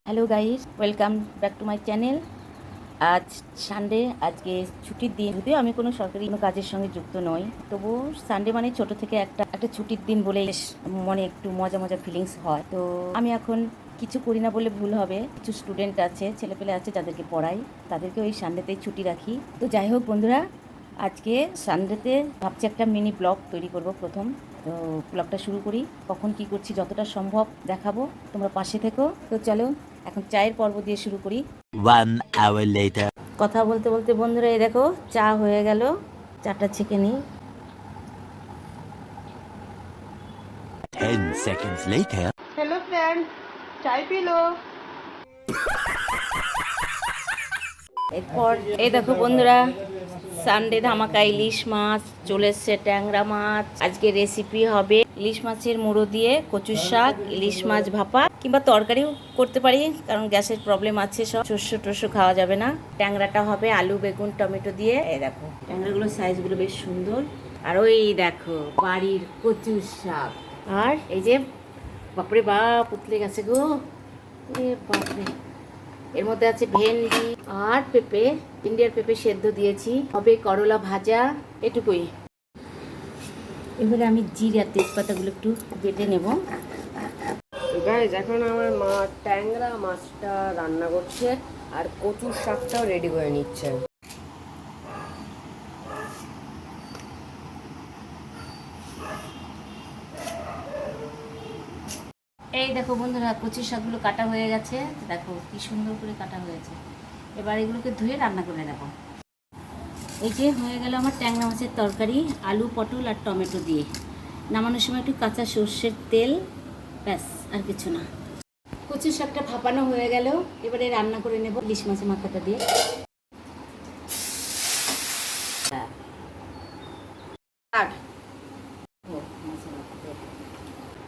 Hello guys, welcome back to my channel. আজ Sunday, আজকে ছুটির দিন। যদিও আমি কোনো সরকারি কোনো কাজের সঙ্গে যুক্ত নই, তবুও সানডে মানে ছোট থেকে একটা ছুটির দিন বলে মনে একটু মজা মজা ফিলিংস হয়। তো আমি এখন কিছু করি না বলে ভুল হবে, কিছু স্টুডেন্ট আছে, ছেলেপেলে আছে যাদেরকে পড়াই, তাদেরকে ওই সানডেতেই ছুটি রাখি। তো যাই হোক বন্ধুরা, আজকে সানডেতে ভাবছি একটা মিনি ব্লগ তৈরি করব প্রথম। তো ব্লগটা শুরু করি, কখন কি করছি যতটা সম্ভব দেখাবো, তোমরা পাশে থেকো। তো চলো এখন চায়ের পর্ব দিয়ে শুরু করি। 1 hour later. কথা বলতে বলতে বন্ধুরা, এই দেখো চা হয়ে গেল, চাটা ছেঁকে নিই। 10 seconds later. हेलो फ्रेंड, चाय पी लो। এরপর এই দেখো বন্ধুরা, সানডে ধামাকা ইলিশ মাছ চলে এসছে, ট্যাংরা মাছ। আজকে রেসিপি হবে ইলিশ মাছের মুড়ো দিয়ে কচুর শাক, ইলিশ মাছ ভাপা, কিংবা তরকারিও করতে পারি, কারণ গ্যাসের প্রবলেম আছে, সব শস্য টস্য খাওয়া যাবে না। ট্যাংরাটা হবে আলু বেগুন টমেটো দিয়ে। এই দেখো ট্যাংরাগুলোর সাইজগুলো বেশ সুন্দর। আর ওই দেখো বাড়ির কচুর শাক। আর এই যে বাপরে বাপ, উতলে গেছে গো, এ বাপরে। এর মধ্যে আছে ভেন্ডি আর পেঁপে, ইন্ডিয়ার পেঁপে সেদ্ধ দিয়েছি, হবে করলা ভাজা, এটুকুই। এবারে আমি জিরা তেজপাতাগুলো একটু বেটে নেব। গাইজ, এখন আমার মা ট্যাংরা মাছটা রান্না করছে আর কচুর শাকটাও রেডি করে নিচ্ছে। এই দেখো বন্ধুরা, কচুর শাকগুলো কাটা হয়ে গেছে, দেখো কি সুন্দর করে কাটা হয়েছে। এবার এগুলোকে ধুয়ে রান্না করে নেব। এই যে হয়ে গেল আমার ট্যাংরা মাছের তরকারি, আলু পটল আর টমেটো দিয়ে। নামানোর সময় একটু কাঁচা সর্ষের তেল, ব্যাস আর কিছু না। কচুর শাকটা ভাপানো হয়ে গেল, এবারে রান্না করে নেব ইলিশ মাছের মাথাটা দিয়ে। আর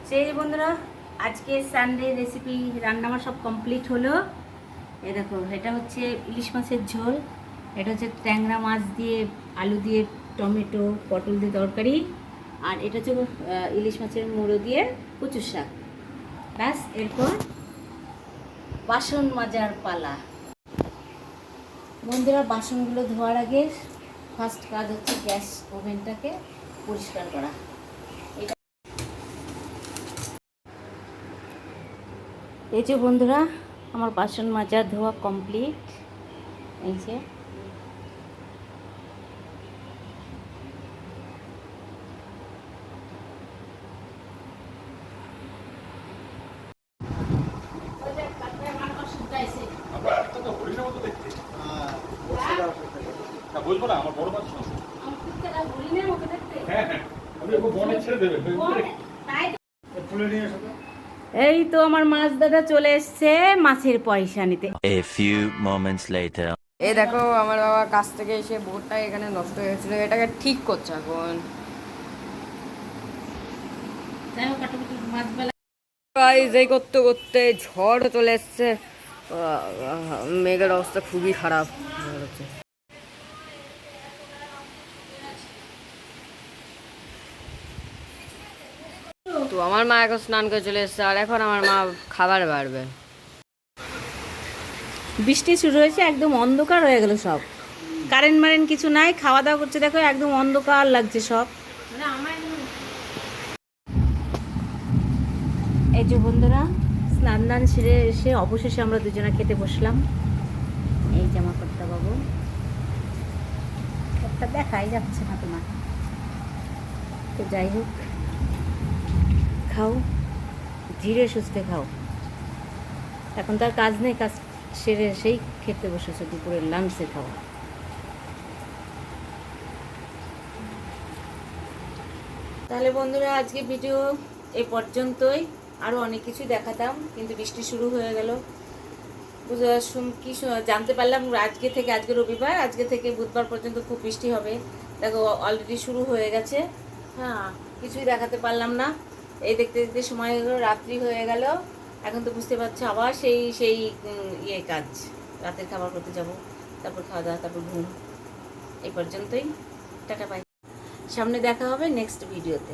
সেই বন্ধুরা, আজকে সানডে রেসিপি রান্না আমার সব কমপ্লিট হলো। এই দেখো, এটা হচ্ছে ইলিশ মাছের ঝোল, এটা হচ্ছে ট্যাংরা মাছ দিয়ে আলু দিয়ে টমেটো পটল দিয়ে তরকারি, আর এটা হচ্ছে ইলিশ মাছের মুড়ো দিয়ে কচুর শাক। ব্যাস, এরপর বাসন মাজার পালা। বন্ধুরা, বাসনগুলো ধোয়ার আগে ফার্স্ট কাজ হচ্ছে গ্যাস ওভেনটাকে পরিষ্কার করা। এই যে বন্ধুরা, আমার বাসন মাজা ধোয়া কমপ্লিট। এই যে বলবো না আমার বড় মাছ এই তো আমার মাছ দাদা চলে এসছে মাছের পয়সা নিতে। A few moments later. এই দেখো, আমার বাবা কাছ থেকে এসে বোটটা এখানে নষ্ট হয়ে গেছিল, এটাকে ঠিক করছে এখন। গাইজ, এই করতে করতে ঝড় চলে এসছে, মেঘের অবস্থা খুবই খারাপ হচ্ছে। তো আমার মা এখন স্নান করে চলে এসছে, আর এখন আমার মা খাবার বাড়বে। বৃষ্টি শুরু হয়েছে, একদম অন্ধকার হয়ে গেল সব, কারেন্ট মারেন্ট কিছু নাই, খাওয়া দাওয়া করছে, দেখো একদম অন্ধকার লাগছে সব। এই যে বন্ধুরা, স্নান দান সেরে এসে অবশেষে আমরা দুজনে খেতে বসলাম। এই জামা কর্তা বাবু, একটা দেখাই যাচ্ছে না তোমার, তো যাই হোক, খাও, ধীরে সুস্থে খাও। এখন তার কাজ নেই, কাজ সেরে এসেই খেতে বসেছে, দুপুরের লাঞ্চে খাওয়া। তাহলে বন্ধুরা, আজকে ভিডিও এই পর্যন্তই। আরও অনেক কিছু দেখাতাম, কিন্তু বৃষ্টি শুরু হয়ে গেল। জানতে পারলাম আজকে থেকে, আজকে রবিবার, আজকে থেকে বুধবার পর্যন্ত খুব বৃষ্টি হবে। দেখো অলরেডি শুরু হয়ে গেছে। হ্যাঁ, কিছুই দেখাতে পারলাম না। এই দেখতে দেখতে সময় হয়ে গেল, রাত্রি হয়ে গেল। এখন তো বুঝতে পারছো, আবার সেই কাজ, রাতের খাবার করতে যাব, তারপর খাওয়া দাওয়া, তারপর ঘুম। এই পর্যন্তই, টাটা বাই। সামনে দেখা হবে নেক্সট ভিডিওতে।